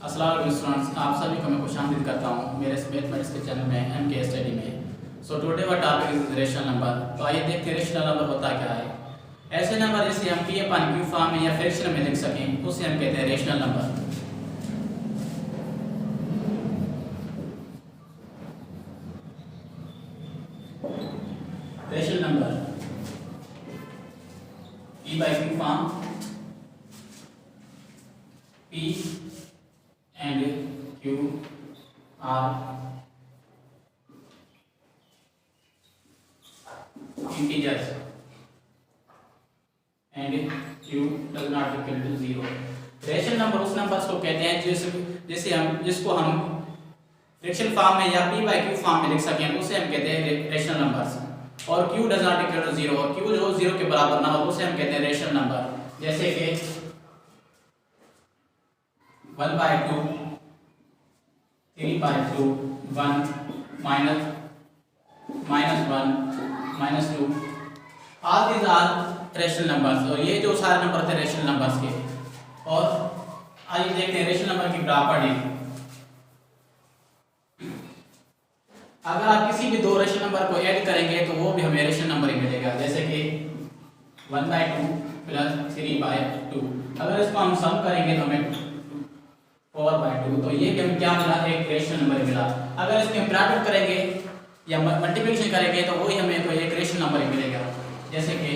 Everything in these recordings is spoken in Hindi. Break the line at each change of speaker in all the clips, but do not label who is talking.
अस्सलाम वालेकुम स्टूडेंट्स, आप सभी को मैं खुशामदीद करता हूँ मेरे मैथमेटिक्स के चैनल में MK स्टडी में। So today were topic is rational number. तो आइए देखते हैं रेशनल नंबर होता क्या है। ऐसे नंबर जिसे हम P/Q फॉर्म में या फ्रैक्शन में लिख सकें उसे हम कहते हैं rational number. Rational number P/Q form, P and Q are integers and Q does not equal to 0। Rational number उस नंबर्स को कहते हैं जिसको हम फ्रैक्शन फॉर्म में या P/Q फॉर्म में लिख सकें उसे हम कहते हैं रेशनल नंबर्स। और Q does not equal to 0 और Q जो 0 के बराबर ना हो उसे हम कहते हैं रेशनल नंबर। जैसे कि 1/2, 3/2, 1, -1, -2, all these are rational numbers. और ये जो सारे नंबर थे रेशनल नंबर्स के। और आइए देखते हैं रेशनल नंबर की प्रॉपर्टी। अगर आप किसी भी दो रेशनल नंबर को ऐड करेंगे तो वो भी हमें रेशनल नंबर ही मिलेगा। जैसे कि 1/2 + 3/2, अगर इसको हम सम करेंगे तो हमें 4/2, तो ये भी हमें क्या मिला, एक रेशनल नंबर मिला। अगर इसके हम प्रोडक्ट करेंगे या मल्टीप्लिकेशन करेंगे तो वही हमें कोई एक रेशनल नंबर ही मिलेगा। जैसे कि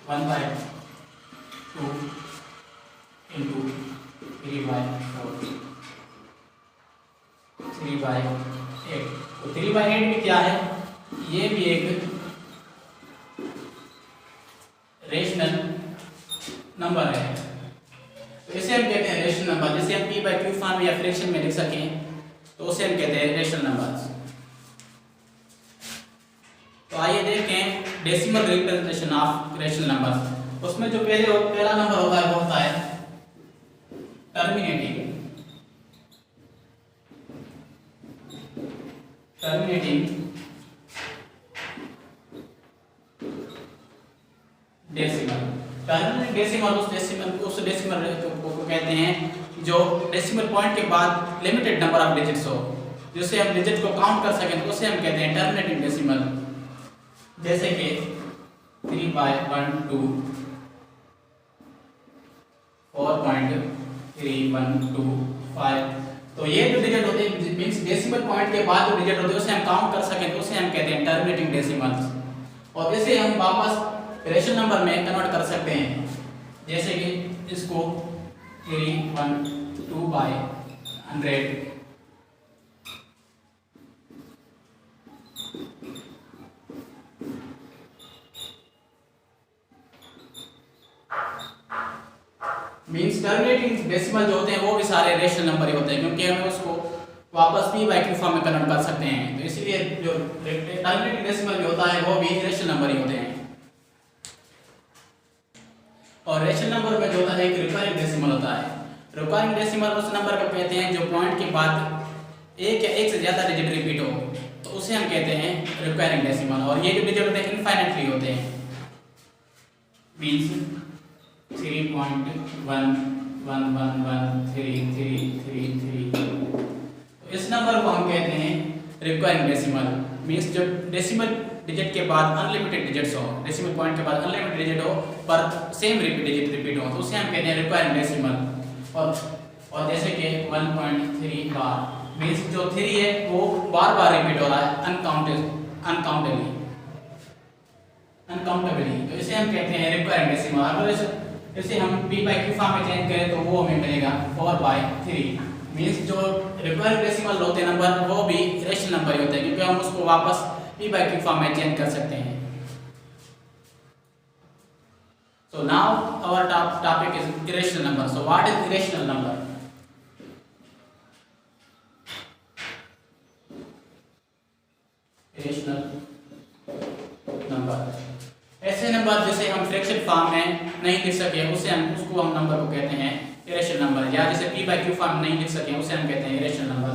1/2 × 3/4, 3/8। तो 3/8 भी क्या है, ये भी एक रेशनल नंबर है। तो इसे हम कहते हैं रेशनल नंबर। जैसे हम P/Q फॉर्म या फ्रैक्शन में लिख सकें तो उसे हम कहते हैं रेशनल नंबर्स। तो आइए देखें decimal representation of rational numbers. उसमें जो पहला नंबर होता है वो होता है टर्मिनेटिंग डेसिमल। टर्मिनेटिंग डेसिमल उस डेसिमल को कहते हैं जो डेसिमल पॉइंट के बाद लिमिटेड नंबर ऑफ डिजिट्स हो, जिससे हम डिजिट को काउंट कर सकें तो उसे हम कहते हैं टर्मिनेटिंग डेसिमल। जैसे कि 3/125, 4.3125। तो ये जो डिजिट होते हैं मींस डेसिमल पॉइंट के बाद जो डिजिट होते हैं उसे हम काउंट कर सकें तो उसे हम कहते हैं टर्मिनेटिंग डेसिमल्स। और इसे हम वापस रेशनल नंबर में कन्वर्ट कर सकते हैं। जैसे कि इसको 312/100, मींस टर्मिनेटिंग डेसिमल जो होते हैं वो भी सारे रेशनल नंबर ही होते हैं, क्योंकि हम उसको वापस P/Q फॉर्म में कन्वर्ट कर सकते हैं। तो इसलिए जो टर्मिनेटिंग डेसिमल भी होता है वो भी रेशनल नंबर ही होते हैं। और रेशनल नंबर में जो होता है एक रिकरिंग डेसिमल होता है। रिकरिंग डेसिमल उस नंबर को कहते हैं जो पॉइंट के बाद एक या एक से ज्यादा डिजिट रिपीट हो, तो उसे हम कहते हैं रिकरिंग डेसिमल। और ये जो डिजिट होते हैं इनफाइनाइटली होते हैं, मींस 3.11113333। तो इस नंबर को हम कहते हैं रिकरिंग डेसिमल। मींस जो डेसिमल डिजिट के बाद अनलिमिटेड डिजिट्स हो, डेसिमल पॉइंट के बाद अनलिमिटेड डिजिट हो पर सेम डिजिट रिपीट हो, तो उसे हम कहते हैं रिकरिंग डेसिमल। और जैसे कि 1.3 बार, मींस जो 3 है वो बार बार रिपीट हो रहा है अनकाउंटेबली, तो इसे हम कहते हैं रिकरिंग डेसिमल। अगर इसे हम P/Q फॉर्म में चेंज करें तो वो हमें मिलेगा 4/3। मींस जो रिकरिंग डेसिमल होते हैं नंबर वो भी रेशनल नंबर ही होते हैं, क्योंकि हम उसको वापस P/Q फॉर्म में चेंज कर सकते हैं। So now our topic is irrational number. So what is irrational number? Irrational number ऐसे नंबर जिसे हम फ्रैक्शन फॉर्म में नहीं लिख सके उसको हम नंबर को कहते हैं इरेशनल नंबर। या जिसे P/Q फॉर्म में नहीं लिख सके उसे हम कहते हैं irrational number.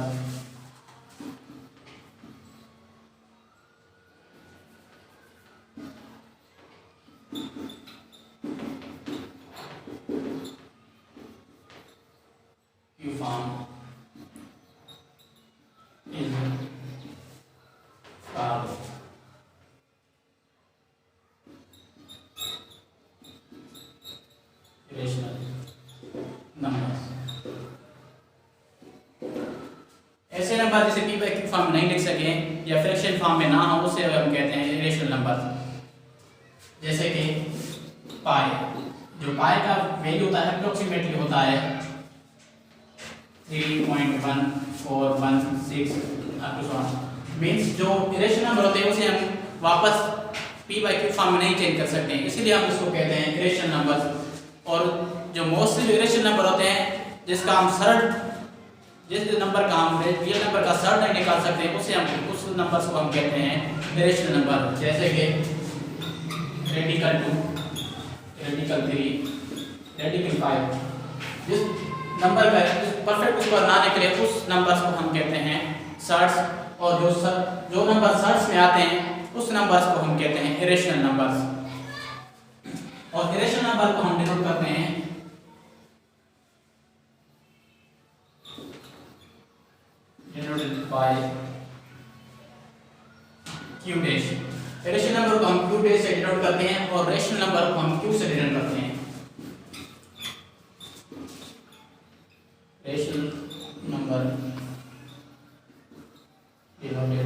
Q form is called irrational numbers। ऐसे नंबर जैसे p by q फॉर्म में नहीं लिख सके या फ्रैक्शन फॉर्म में ना हो उसे हम कहते हैं इरेशनल नंबर। जैसे कि पाई, जो पाई का वैल्यू होता है अप्रोक्सीमेटली होता है 3.1416 अप टू सो मींस जो इरेशनल नंबर होते हैं उसे हम वापस p by q फॉर्म में नहीं चेंज कर सकते हैं, इसीलिए हम इसको कहते हैं इरेशनल नंबर। और जो मोस्टली इरेशनल नंबर होते हैं जिसका हम सरल, जिस नंबर का हम रियल नंबर का सरल नहीं निकाल सकते उसे हम उस नंबर को हम कहते हैं इरेशनल नंबर। जैसे कि रेडिकल 2, रेडिकल 3, रेडिकल 5, जिस नंबर का परफेक्ट स्क्वायर ना निकले उस नंबर्स को हम कहते हैं सर्ट्स, और जो नंबर सर्ट्स में आते हैं उस नंबर्स को हम कहते हैं इरेशनल नंबर्स। और इरेशनल नंबर को हम डिनोट करते हैं denoted by q dash. Irrational number को हम q डैश से डिनोट करते हैं और रेशनल नंबर को हम q से डिनोट करते हैं। Rational number denoted